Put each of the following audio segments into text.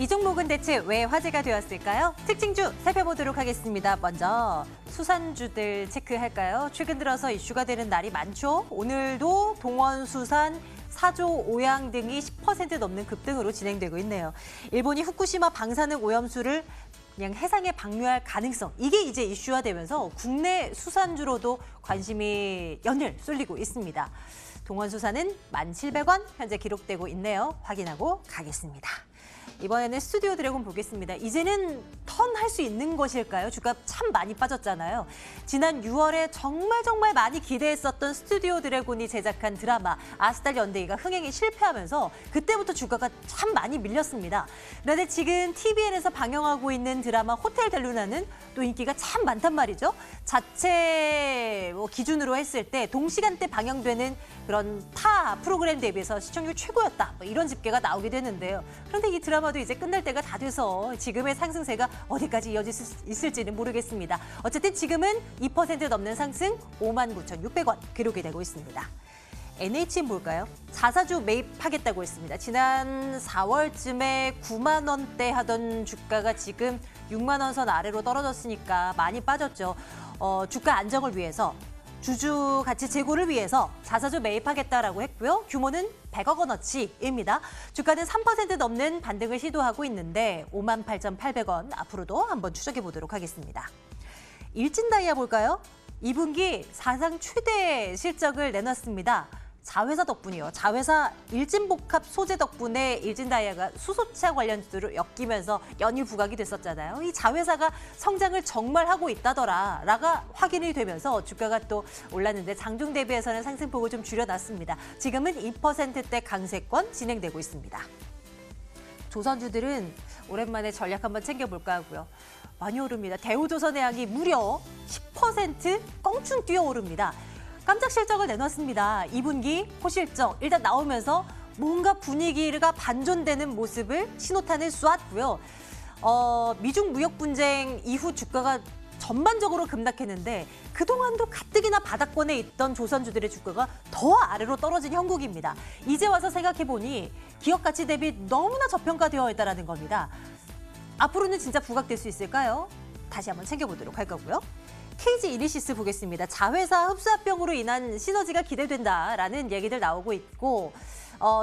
이 종목은 대체 왜 화제가 되었을까요? 특징주 살펴보도록 하겠습니다. 먼저 수산주들 체크할까요? 최근 들어서 이슈가 되는 날이 많죠. 오늘도 동원수산, 사조, 오양 등이 10% 넘는 급등으로 진행되고 있네요. 일본이 후쿠시마 방사능 오염수를 그냥 해상에 방류할 가능성, 이게 이제 이슈화되면서 국내 수산주로도 관심이 연일 쏠리고 있습니다. 동원수산은 1,700원 현재 기록되고 있네요. 확인하고 가겠습니다. 이번에는 스튜디오 드래곤 보겠습니다. 이제는 턴할 수 있는 것일까요? 주가 참 많이 빠졌잖아요. 지난 6월에 정말 많이 기대했었던 스튜디오 드래곤이 제작한 드라마 아스달 연대기가 흥행에 실패하면서 그때부터 주가가 참 많이 밀렸습니다. 그런데 지금 TVN에서 방영하고 있는 드라마 호텔 델루나는 또 인기가 참 많단 말이죠. 자체 기준으로 했을 때 동시간대 방영되는 그런 타 프로그램 대비해서 시청률 최고였다. 이런 집계가 나오게 되는데요. 그런데 이 드라마도 이제 끝날 때가 다 돼서 지금의 상승세가 어디까지 이어질 수 있을지는 모르겠습니다. 어쨌든 지금은 2% 넘는 상승 59,600원 기록이 되고 있습니다. NHN 볼까요? 자사주 매입하겠다고 했습니다. 지난 4월쯤에 9만 원대 하던 주가가 지금 6만 원 선 아래로 떨어졌으니까 많이 빠졌죠. 주가 안정을 위해서 주주 가치 제고를 위해서 자사주 매입하겠다라고 했고요. 규모는 100억 원어치입니다. 주가는 3% 넘는 반등을 시도하고 있는데 58,800원 앞으로도 한번 추적해 보도록 하겠습니다. 일진다이아 볼까요? 2분기 사상 최대 실적을 내놨습니다. 자회사 덕분이요. 자회사 일진복합 소재 덕분에 일진다이아가 수소차 관련주를 엮이면서 연일 부각이 됐었잖아요. 이 자회사가 성장을 정말 하고 있다더라라가 확인이 되면서 주가가 또 올랐는데 장중 대비해서는 상승폭을 좀 줄여놨습니다. 지금은 2%대 강세권 진행되고 있습니다. 조선주들은 오랜만에 전략 한번 챙겨볼까 하고요. 많이 오릅니다. 대우조선해양이 무려 10% 껑충 뛰어오릅니다. 깜짝 실적을 내놨습니다. 2분기 호실적 일단 나오면서 뭔가 분위기가 반전되는 모습을 신호탄을 쏘았고요. 미중 무역 분쟁 이후 주가가 전반적으로 급락했는데 그동안도 가뜩이나 바닥권에 있던 조선주들의 주가가 더 아래로 떨어진 형국입니다. 이제 와서 생각해보니 기업 가치 대비 너무나 저평가되어 있다는 겁니다. 앞으로는 진짜 부각될 수 있을까요? 다시 한번 챙겨보도록 할 거고요. KG 이니시스 보겠습니다. 자회사 흡수합병으로 인한 시너지가 기대된다라는 얘기들 나오고 있고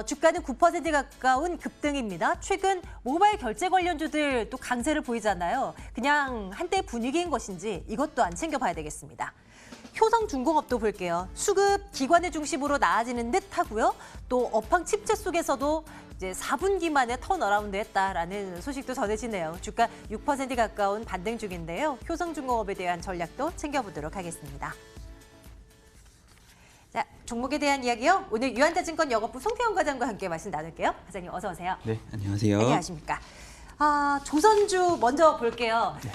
주가는 9% 가까운 급등입니다. 최근 모바일 결제 관련주들 또 강세를 보이잖아요. 그냥 한때 분위기인 것인지 이것 또한 챙겨봐야 되겠습니다. 효성중공업도 볼게요. 수급 기관의 중심으로 나아지는 듯 하고요. 또 업황 침체 속에서도 이제 4분기 만에 턴어라운드 했다라는 소식도 전해지네요. 주가 6% 가까운 반등 중인데요. 효성중공업에 대한 전략도 챙겨보도록 하겠습니다. 자, 종목에 대한 이야기요. 오늘 유한자증권 영업부 송태영 과장과 함께 말씀 나눌게요. 과장님 어서 오세요. 네, 안녕하세요. 안녕하십니까. 조선주 먼저 볼게요. 네.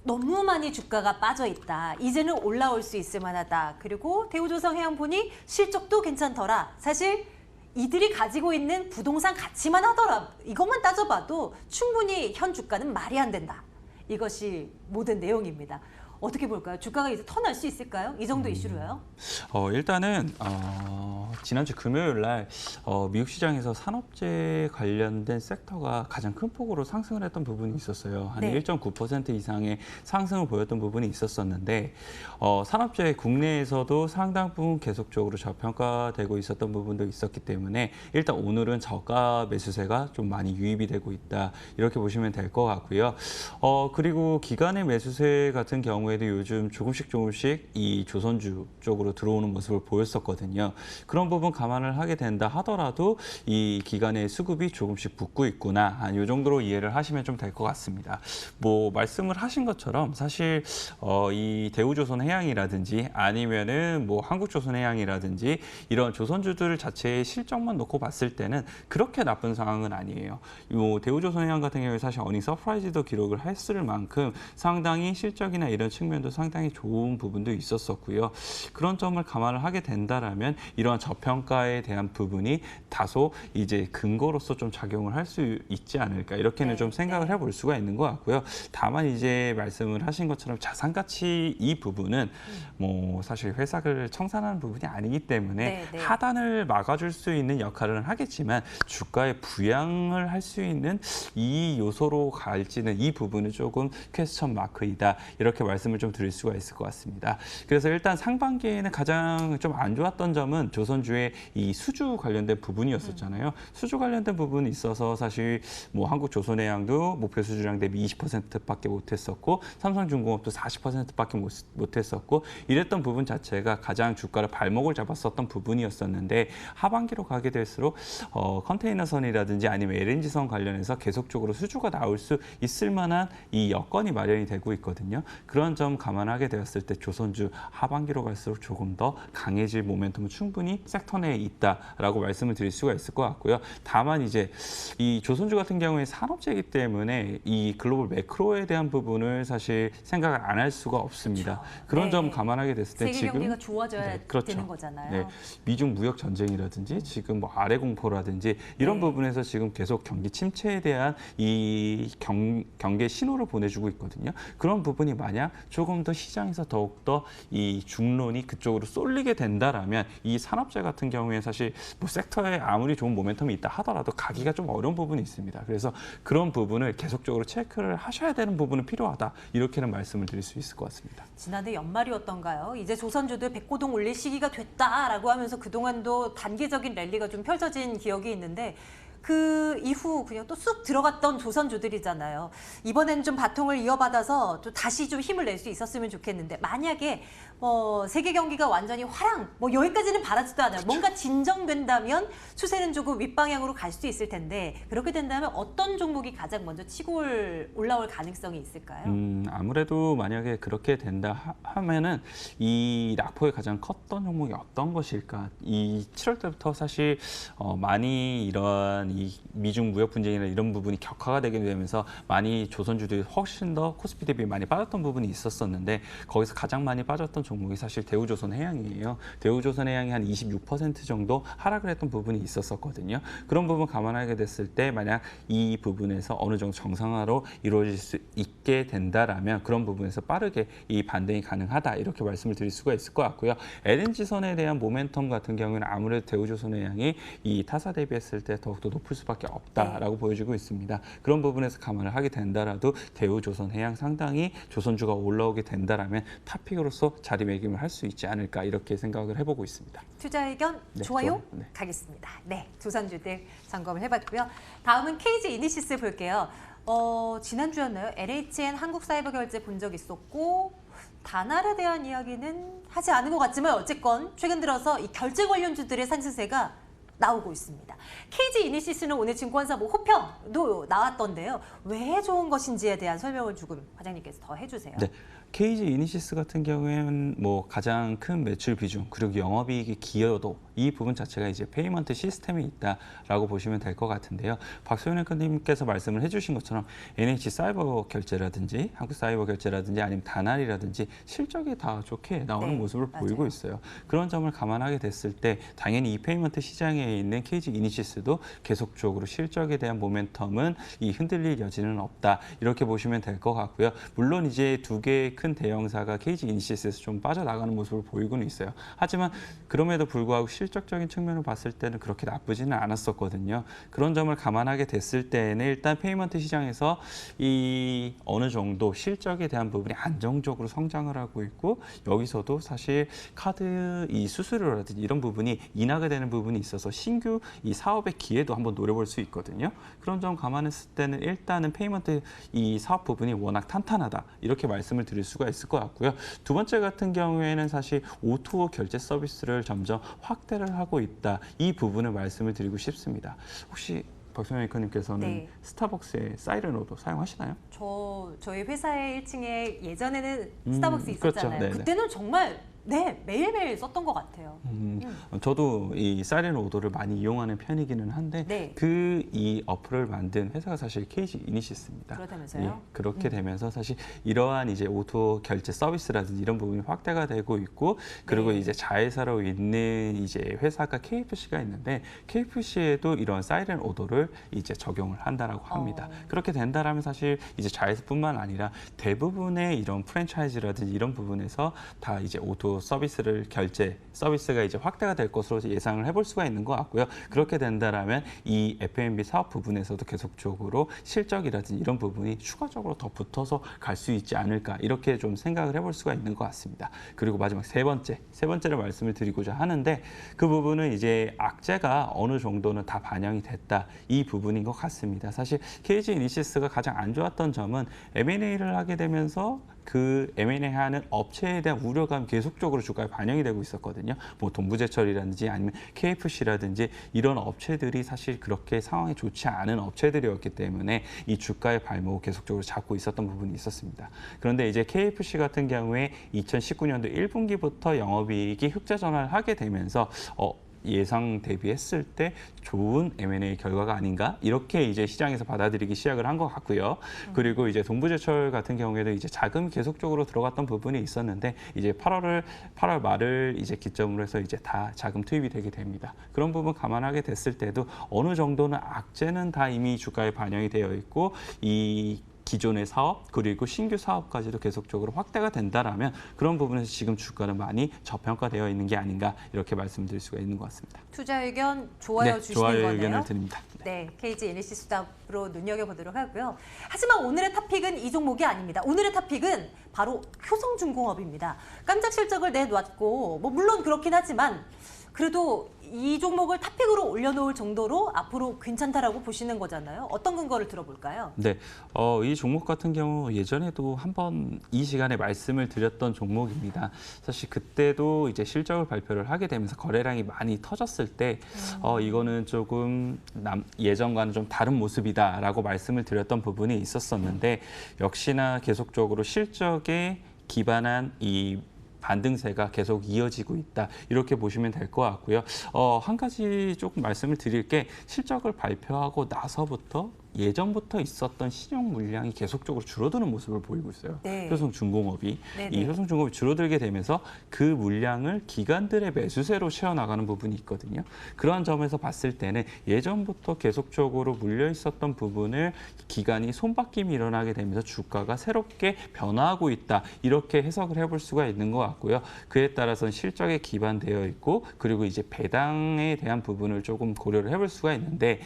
너무 많이 주가가 빠져 있다. 이제는 올라올 수 있을 만하다. 그리고 대우조선해양 보니 실적도 괜찮더라. 사실 이들이 가지고 있는 부동산 가치만 하더라. 이것만 따져봐도 충분히 현 주가는 말이 안 된다. 이것이 모든 내용입니다. 어떻게 볼까요? 주가가 이제 턴할 수 있을까요? 이 정도 이슈로요? 일단은 지난주 금요일 날 미국 시장에서 산업재 관련된 섹터가 가장 큰 폭으로 상승을 했던 부분이 있었어요. 한 네. 1.9% 이상의 상승을 보였던 부분이 있었었는데 산업재 국내에서도 상당 부분 계속적으로 저평가되고 있었던 부분도 있었기 때문에 일단 오늘은 저가 매수세가 좀 많이 유입이 되고 있다. 이렇게 보시면 될 것 같고요. 그리고 기관의 매수세 같은 경우에도 요즘 조금씩 이 조선주 쪽으로 들어오는 모습을 보였었거든요. 그런 부분 감안을 하게 된다 하더라도 이 기간의 수급이 조금씩 붙고 있구나. 이 정도로 이해를 하시면 좀 될 것 같습니다. 뭐 말씀을 하신 것처럼 사실 이 대우조선해양이라든지 아니면은 뭐 한국조선해양이라든지 이런 조선주들 자체의 실적만 놓고 봤을 때는 그렇게 나쁜 상황은 아니에요. 이 대우조선해양 같은 경우에 사실 어닝 서프라이즈도 기록을 했을 만큼 상당히 실적이나 이런 측면도 상당히 좋은 부분도 있었었고요. 그런 점을 감안을 하게 된다라면 이러한 저평가에 대한 부분이 다소 이제 근거로서 좀 작용을 할 수 있지 않을까 이렇게는 네, 좀 생각을 네. 해볼 수가 있는 것 같고요. 다만 이제 말씀을 하신 것처럼 자산 가치 이 부분은 뭐 사실 회사를 청산하는 부분이 아니기 때문에 네, 네. 하단을 막아줄 수 있는 역할은 하겠지만 주가의 부양을 할 수 있는 이 요소로 갈지는 이 부분은 조금 퀘스천 마크이다 이렇게 말씀을 좀 드릴 수가 있을 것 같습니다. 그래서 일단 상반기에는 가장 좀 안 좋았던 점은 조선주의 이 수주 관련된 부분이었었잖아요. 수주 관련된 부분이 있어서 사실 뭐 한국조선해양도 목표 수주량 대비 20%밖에 못했었고 삼성중공업도 40%밖에 못했었고 이랬던 부분 자체가 가장 주가를 발목을 잡았었던 부분이었었는데 하반기로 가게 될수록 컨테이너선이라든지 아니면 LNG선 관련해서 계속적으로 수주가 나올 수 있을 만한 이 여건이 마련이 되고 있거든요. 그런 점 감안하게 되었을 때 조선주 하반기로 갈수록 조금 더 강해질 모멘텀은 충분히 섹터 내에 있다라고 말씀을 드릴 수가 있을 것 같고요. 다만 이제 이 조선주 같은 경우에 산업재이기 때문에 이 글로벌 매크로에 대한 부분을 사실 생각을 안 할 수가 없습니다. 그런 네. 점 감안하게 됐을 때 세계 지금 경기가 좋아져야 그렇죠. 되는 거잖아요. 네, 미중 무역 전쟁이라든지 지금 뭐 아래 공포라든지 이런 네. 부분에서 지금 계속 경기 침체에 대한 이 경계 신호를 보내주고 있거든요. 그런 부분이 만약 조금 더 시장에서 더욱더 이 중론이 그쪽으로 쏠리게 된다라면 이 산업재 같은 경우에 사실 뭐 섹터에 아무리 좋은 모멘텀이 있다 하더라도 가기가 좀 어려운 부분이 있습니다. 그래서 그런 부분을 계속적으로 체크를 하셔야 되는 부분은 필요하다. 이렇게는 말씀을 드릴 수 있을 것 같습니다. 지난해 연말이었던가요? 이제 조선주도 백고동 올릴 시기가 됐다라고 하면서 그동안도 단기적인 랠리가 좀 펼쳐진 기억이 있는데 그 이후 그냥 또 쑥 들어갔던 조선주들이잖아요. 이번에는 좀 바통을 이어받아서 또 다시 좀 힘을 낼 수 있었으면 좋겠는데 만약에 세계 경기가 완전히 화랑 여기까지는 바라지도 않아요. 뭔가 진정된다면 추세는 조금 윗방향으로 갈 수 있을 텐데 그렇게 된다면 어떤 종목이 가장 먼저 치고 올라올 가능성이 있을까요? 아무래도 만약에 그렇게 된다 하면은 이 낙폭이 가장 컸던 종목이 어떤 것일까? 이 7월 때부터 사실 많이 이런 이 미중 무역 분쟁이나 이런 부분이 격화가 되게 되면서 많이 조선주들이 훨씬 더 코스피 대비 많이 빠졌던 부분이 있었었는데 거기서 가장 많이 빠졌던 종목이 사실 대우조선해양이에요. 대우조선해양이 한 26% 정도 하락을 했던 부분이 있었었거든요. 그런 부분 감안하게 됐을 때 만약 이 부분에서 어느 정도 정상화로 이루어질 수 있게 된다라면 그런 부분에서 빠르게 이 반등이 가능하다 이렇게 말씀을 드릴 수가 있을 것 같고요. LNG선에 대한 모멘텀 같은 경우는 아무래도 대우조선해양이 이 타사 대비했을 때 더욱더 높을 수밖에 없다라고 보여지고 있습니다. 그런 부분에서 감안을 하게 된다라도 대우조선해양 상당히 조선주가 올라오게 된다라면 탑픽으로서 자리매김을 할 수 있지 않을까 이렇게 생각을 해보고 있습니다. 투자 의견 네, 좋아요? 좋아요. 네. 가겠습니다. 네, 조선주들 점검을 해봤고요. 다음은 KG 이니시스 볼게요. 지난주였나요? LHN 한국사이버결제 본 적 있었고 다날에 대한 이야기는 하지 않은 것 같지만 어쨌건 최근 들어서 이 결제 관련주들의 상승세가 나오고 있습니다. KG 이니시스는 오늘 증권사 호평도 나왔던데요. 왜 좋은 것인지에 대한 설명을 조금 과장님께서 더 해주세요. 네. KG 이니시스 같은 경우에는 뭐 가장 큰 매출 비중 그리고 영업이익의 기여도 이 부분 자체가 이제 페이먼트 시스템에 있다라고 보시면 될 것 같은데요. 박소연 앵커님께서 말씀을 해주신 것처럼 NH 사이버 결제라든지 한국 사이버 결제라든지 아니면 다날이라든지 실적이 다 좋게 나오는 네, 모습을 맞아요. 보이고 있어요. 그런 점을 감안하게 됐을 때 당연히 이 페이먼트 시장에 있는 KG 이니시스도 계속적으로 실적에 대한 모멘텀은 이 흔들릴 여지는 없다 이렇게 보시면 될 것 같고요. 물론 이제 두 개의 큰 대형사가 KG 이니시스에서 좀 빠져나가는 모습을 보이고는 있어요. 하지만 그럼에도 불구하고 실적적인 측면을 봤을 때는 그렇게 나쁘지는 않았었거든요. 그런 점을 감안하게 됐을 때는 일단 페이먼트 시장에서 이 어느 정도 실적에 대한 부분이 안정적으로 성장을 하고 있고 여기서도 사실 카드 이 수수료라든지 이런 부분이 인하게 되는 부분이 있어서 신규 이 사업의 기회도 한번 노려볼 수 있거든요. 그런 점 감안했을 때는 일단은 페이먼트 이 사업 부분이 워낙 탄탄하다 이렇게 말씀을 드릴 수가 있을 것 같고요. 두 번째 같은 경우에는 사실 O2O 결제 서비스를 점점 확대를 하고 있다. 이 부분을 말씀을 드리고 싶습니다. 혹시 박소연 앵커님께서는 네. 스타벅스의 사이렌오도 사용하시나요? 저희 회사의 1층에 예전에는 스타벅스 있었잖아요. 그렇죠. 네네. 그때는 정말 네, 매일매일 썼던 것 같아요. 저도 이 사이렌 오더를 많이 이용하는 편이기는 한데 네. 이 어플을 만든 회사가 사실 KG 이니시스입니다. 그렇다면서요? 예, 그렇게 되면서 사실 이러한 이제 오토 결제 서비스라든지 이런 부분이 확대가 되고 있고 그리고 네. 이제 자회사로 있는 이제 회사가 KFC가 있는데 KFC에도 이런 사이렌 오더를 이제 적용을 한다라고 합니다. 그렇게 된다라면 사실 이제 자회사뿐만 아니라 대부분의 이런 프랜차이즈라든지 이런 부분에서 다 이제 오토 서비스를 결제 서비스가 이제 확대가 될 것으로 예상을 해볼 수가 있는 것 같고요. 그렇게 된다라면 이 F&B 사업 부분에서도 계속적으로 실적이라든지 이런 부분이 추가적으로 더 붙어서 갈 수 있지 않을까 이렇게 좀 생각을 해볼 수가 있는 것 같습니다. 그리고 마지막 세 번째를 말씀을 드리고자 하는데 그 부분은 이제 악재가 어느 정도는 다 반영이 됐다 이 부분인 것 같습니다. 사실 KG 이니시스가 가장 안 좋았던 점은 M&A를 하게 되면서 그 M&A 하는 업체에 대한 우려감이 계속적으로 주가에 반영이 되고 있었거든요. 뭐 동부제철이라든지 아니면 KFC라든지 이런 업체들이 사실 그렇게 상황이 좋지 않은 업체들이었기 때문에 이 주가의 발목을 계속적으로 잡고 있었던 부분이 있었습니다. 그런데 이제 KFC 같은 경우에 2019년도 1분기부터 영업이익이 흑자 전환을 하게 되면서 예상 대비했을 때 좋은 M&A 결과가 아닌가 이렇게 이제 시장에서 받아들이기 시작을 한 것 같고요. 그리고 이제 동부제철 같은 경우에도 이제 자금이 계속적으로 들어갔던 부분이 있었는데 이제 8월 말을 이제 기점으로 해서 이제 다 자금 투입이 되게 됩니다. 그런 부분 감안하게 됐을 때도 어느 정도는 악재는 다 이미 주가에 반영이 되어 있고 이 기존의 사업 그리고 신규 사업까지도 계속적으로 확대가 된다라면 그런 부분에서 지금 주가는 많이 저평가되어 있는 게 아닌가 이렇게 말씀드릴 수가 있는 것 같습니다. 투자 의견 좋아요 주시는 좋아요 거네요. 의견을 드립니다. 네, KG 이니시스 앞으로 눈여겨보도록 하고요. 하지만 오늘의 탑픽은 이 종목이 아닙니다. 오늘의 탑픽은 바로 효성중공업입니다. 깜짝 실적을 내놨고 뭐 물론 그렇긴 하지만 그래도 이 종목을 탑픽으로 올려놓을 정도로 앞으로 괜찮다라고 보시는 거잖아요. 어떤 근거를 들어볼까요? 네, 이 종목 같은 경우 예전에도 한번 이 시간에 말씀을 드렸던 종목입니다. 사실 그때도 이제 실적을 발표를 하게 되면서 거래량이 많이 터졌을 때 이거는 조금 예전과는 좀 다른 모습이다라고 말씀을 드렸던 부분이 있었었는데 역시나 계속적으로 실적에 기반한 이 반등세가 계속 이어지고 있다. 이렇게 보시면 될 것 같고요. 한 가지 조금 말씀을 드릴 게 실적을 발표하고 나서부터 예전부터 있었던 신용 물량이 계속적으로 줄어드는 모습을 보이고 있어요. 네. 효성중공업이. 네네. 이 효성중공업이 줄어들게 되면서 그 물량을 기관들의 매수세로 채워나가는 부분이 있거든요. 그런 점에서 봤을 때는 예전부터 계속적으로 물려 있었던 부분을 기관이 손바뀜이 일어나게 되면서 주가가 새롭게 변화하고 있다. 이렇게 해석을 해볼 수가 있는 것 같고요. 그에 따라서는 실적에 기반되어 있고 그리고 이제 배당에 대한 부분을 조금 고려를 해볼 수가 있는데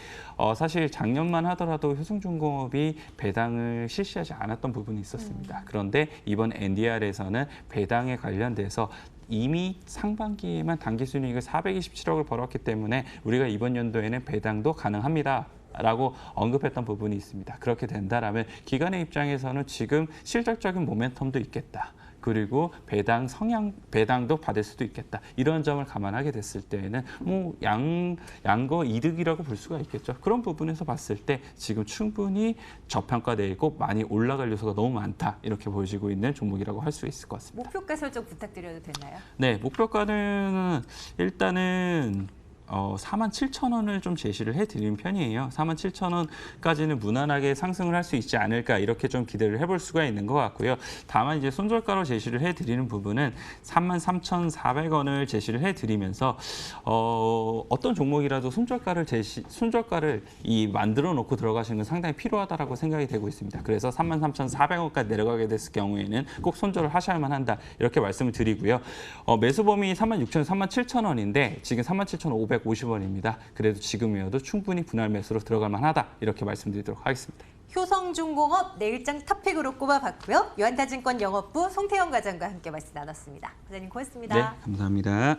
사실 작년만 하더라도 효성중공업이 배당을 실시하지 않았던 부분이 있었습니다. 그런데 이번 NDR에서는 배당에 관련돼서 이미 상반기에만 당기순이익을 427억을 벌었기 때문에 우리가 이번 연도에는 배당도 가능합니다. 라고 언급했던 부분이 있습니다. 그렇게 된다라면 기관의 입장에서는 지금 실질적인 모멘텀도 있겠다. 그리고 배당도 받을 수도 있겠다. 이런 점을 감안하게 됐을 때에는 뭐 양거 이득이라고 볼 수가 있겠죠. 그런 부분에서 봤을 때 지금 충분히 저평가되고 많이 올라갈 요소가 너무 많다. 이렇게 보여지고 있는 종목이라고 할 수 있을 것 같습니다. 목표가 설정 부탁드려도 되나요? 네, 목표가는 일단은 47,000원을 좀 제시를 해드리는 편이에요. 47,000원까지는 무난하게 상승을 할 수 있지 않을까 이렇게 좀 기대를 해볼 수가 있는 것 같고요. 다만 이제 손절가로 제시를 해드리는 부분은 33,400원을 제시를 해드리면서 어떤 종목이라도 손절가를 만들어 놓고 들어가시는 건 상당히 필요하다라고 생각이 되고 있습니다. 그래서 33,400원까지 내려가게 됐을 경우에는 꼭 손절을 하셔야만 한다 이렇게 말씀을 드리고요. 매수범위 36,000원, 37,000원인데 지금 37,550원입니다. 그래도 지금이어도 충분히 분할 매수로 들어갈 만하다 이렇게 말씀드리도록 하겠습니다. 효성중공업 내일장 탑픽으로 꼽아봤고요. 유한타증권 영업부 송태영 과장과 함께 말씀 나눴습니다. 과장님 고맙습니다. 네, 감사합니다.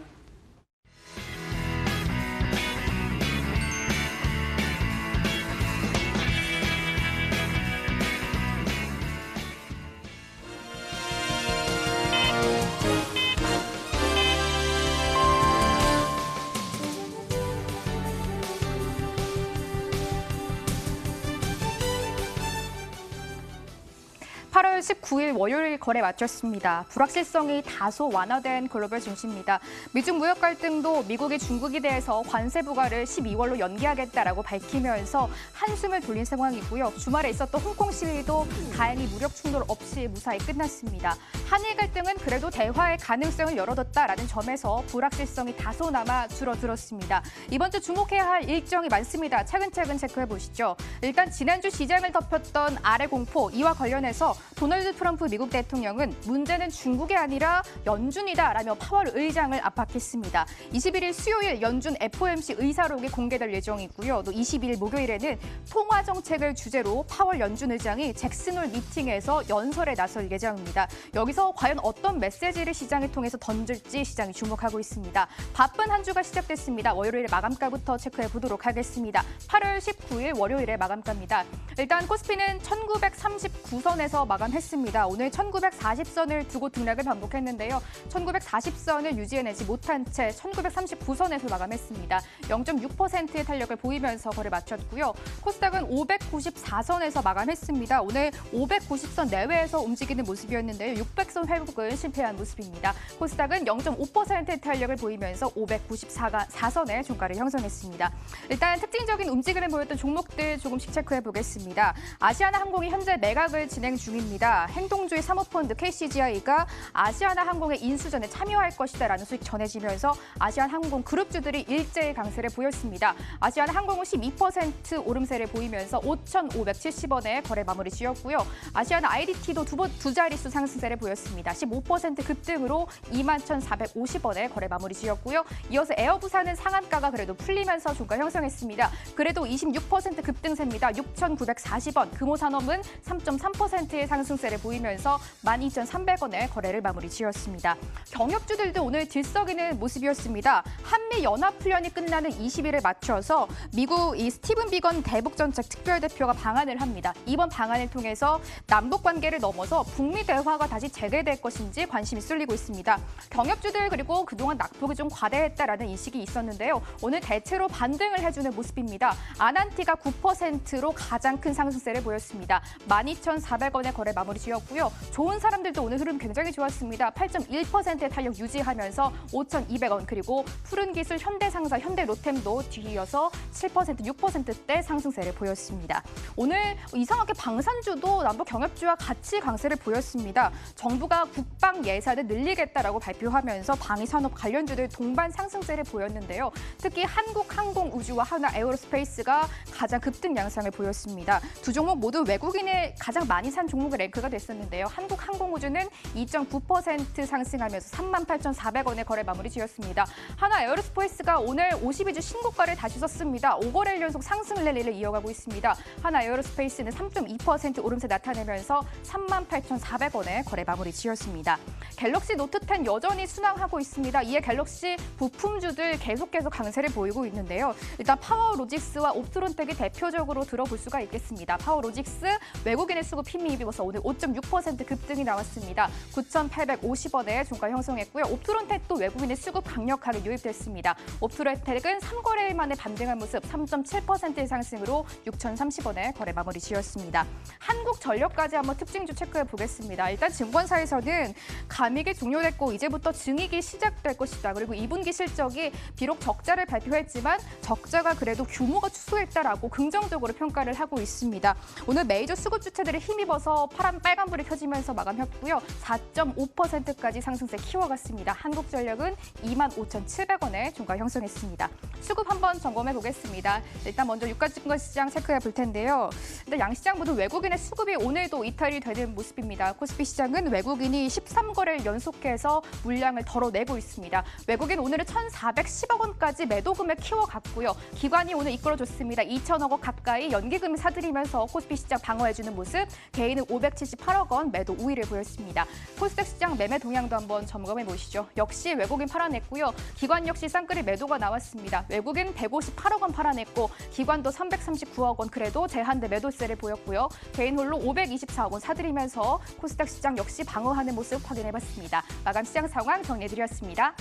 8월 19일 월요일 거래 마쳤습니다. 불확실성이 다소 완화된 글로벌 증시입니다. 미중 무역 갈등도 미국이 중국에 대해서 관세 부과를 12월로 연기하겠다라고 밝히면서 한숨을 돌린 상황이고요. 주말에 있었던 홍콩 시위도 다행히 무력 충돌 없이 무사히 끝났습니다. 한일 갈등은 그래도 대화의 가능성을 열어뒀다라는 점에서 불확실성이 다소나마 줄어들었습니다. 이번 주 주목해야 할 일정이 많습니다. 차근차근 체크해 보시죠. 일단 지난주 시장을 덮였던 아래 공포, 이와 관련해서 도널드 트럼프 미국 대통령은 문제는 중국이 아니라 연준이다라며 파월 의장을 압박했습니다. 21일 수요일 연준 FOMC 의사록이 공개될 예정이고요. 또 22일 목요일에는 통화 정책을 주제로 파월 연준 의장이 잭슨홀 미팅에서 연설에 나설 예정입니다. 여기서 과연 어떤 메시지를 시장을 통해서 던질지 시장이 주목하고 있습니다. 바쁜 한 주가 시작됐습니다. 월요일 마감가부터 체크해 보도록 하겠습니다. 8월 19일 월요일에 마감가입니다. 일단 코스피는 1939선에서 마감했습니다. 오늘 1940선을 두고 등락을 반복했는데요. 1940선을 유지해내지 못한 채 1939선에서 마감했습니다. 0.6%의 탄력을 보이면서 거래 마쳤고요. 코스닥은 594선에서 마감했습니다. 오늘 590선 내외에서 움직이는 모습이었는데요. 600선 회복은 실패한 모습입니다. 코스닥은 0.5%의 탄력을 보이면서 594선의 종가를 형성했습니다. 일단 특징적인 움직임을 보였던 종목들 조금씩 체크해 보겠습니다. 아시아나항공이 현재 매각을 진행 중입니다. 행동주의 사모펀드 KCGI가 아시아나항공의 인수전에 참여할 것이다라는 소식 전해지면서 아시아나항공 그룹주들이 일제히 강세를 보였습니다. 아시아나항공은 12% 오름세를 보이면서 5,570원에 거래 마무리 지었고요. 아시아나 IDT도 두 자릿수 상승세를 보였습니다. 15% 급등으로 21,450원에 거래 마무리 지었고요. 이어서 에어부산은 상한가가 그래도 풀리면서 종가 형성했습니다. 그래도 26% 급등세입니다. 6,940원. 금호산업은 3.3%의 상승세를 보이면서 12,300원에 거래를 마무리 지었습니다. 경협주들도 오늘 들썩이는 모습이었습니다. 한미연합훈련이 끝나는 20일에 맞춰서 미국 이 스티븐 비건 대북정책 특별대표가 방한을 합니다. 이번 방한을 통해서 남북 관계를 넘어서 북미 대화가 다시 재개될 것인지 관심이 쏠리고 있습니다. 경협주들 그리고 그동안 낙폭이 좀 과대했다라는 인식이 있었는데요. 오늘 대체로 반등을 해주는 모습입니다. 아난티가 9%로 가장 큰 상승세를 보였습니다. 12,400원에 거래 마무리 지었고요. 좋은 사람들도 오늘 흐름 굉장히 좋았습니다. 8.1%의 탄력 유지하면서 5,200원 그리고 푸른기술, 현대상사, 현대로템도 뒤이어서 7%, 6%대 상승세를 보였습니다. 오늘 이상하게 방산주도 남북 경협주와 같이 강세를 보였습니다. 정부가 국방 예산을 늘리겠다라고 발표하면서 방위산업 관련주들 동반 상승세를 보였는데요. 특히 한국항공우주와 하나에어로스페이스가 가장 급등 양상을 보였습니다. 두 종목 모두 외국인이 가장 많이 산 종목의 랭크가 됐었는데요. 한국항공우주는 2.9% 상승하면서 38,400원에 거래 마무리 지었습니다. 하나에어로스페이스가 오늘 52주 신고가를 다시 썼습니다. 5거래일 연속 상승 랠리를 이어가고 있습니다. 하나에어로스페이스는 3.2% 오름세 나타내면서 38,400원에 거래 마무리 지었습니다. 갤럭시 노트 10 여전히 순항하고 있습니다. 이에 갤럭시 부품주들 계속해서 강세를 보이고 있는데요. 일단 파워로직스와 옵트론텍이 대표적으로 들어볼 수가 있겠습니다. 파워로직스 외국인의 수급 힘이 입어서 오늘 5.6% 급등이 나왔습니다. 9,850원에 종가 형성했고요. 옵트론텍도 외국인의 수급 강력하게 유입됐습니다. 옵트론텍은 3거래일 만에 반등한 모습 3.7%의 상승으로 6,030원에 거래 마무리 지었습니다. 한국전력까지 한번 특징주 체크해 보겠습니다. 일단 증권사에서는 감익이 종료됐고 이제부터 증익이 시작될 것이다. 그리고 2분기 실적이 비록 적자를 발표했지만 적자가 그래도 규모가 축소했다라고 긍정적으로 평가를 하고 있습니다. 오늘 메이저 수급 주체들이 힘입어서 빨간불이 켜지면서 마감했고요. 4.5%까지 상승세 키워갔습니다. 한국전력은 25,700원에 종가 형성했습니다. 수급 한번 점검해 보겠습니다. 일단 먼저 유가증권시장 체크해 볼 텐데요. 일단 양시장 모두 외국인의 수급이 오늘도 이탈이 되는 모습입니다. 코스피 시장은 외국인이 13거래를 연속해서 물량을 덜어내고 있습니다. 외국인 오늘은 1,410억 원까지 매도금을 키워갔고요. 기관이 오늘 이끌어줬습니다. 2천억 원 가까이 연기금을 사들이면서 코스피 시장 방어해주는 모습, 개인은 578억 원 매도 우위를 보였습니다. 코스닥 시장 매매 동향도 한번 점검해 보시죠. 역시 외국인 팔아냈고요. 기관 역시 쌍끌이 매도가 나왔습니다. 외국인 158억 원 팔아냈고 기관도 339억 원 그래도 제한대 매도세를 보였고요. 개인 홀로 524억 원 사들이면서 코스닥 시장 역시 방어하는 모습 확인해봤습니다. 마감 시장 상황 정리해드렸습니다.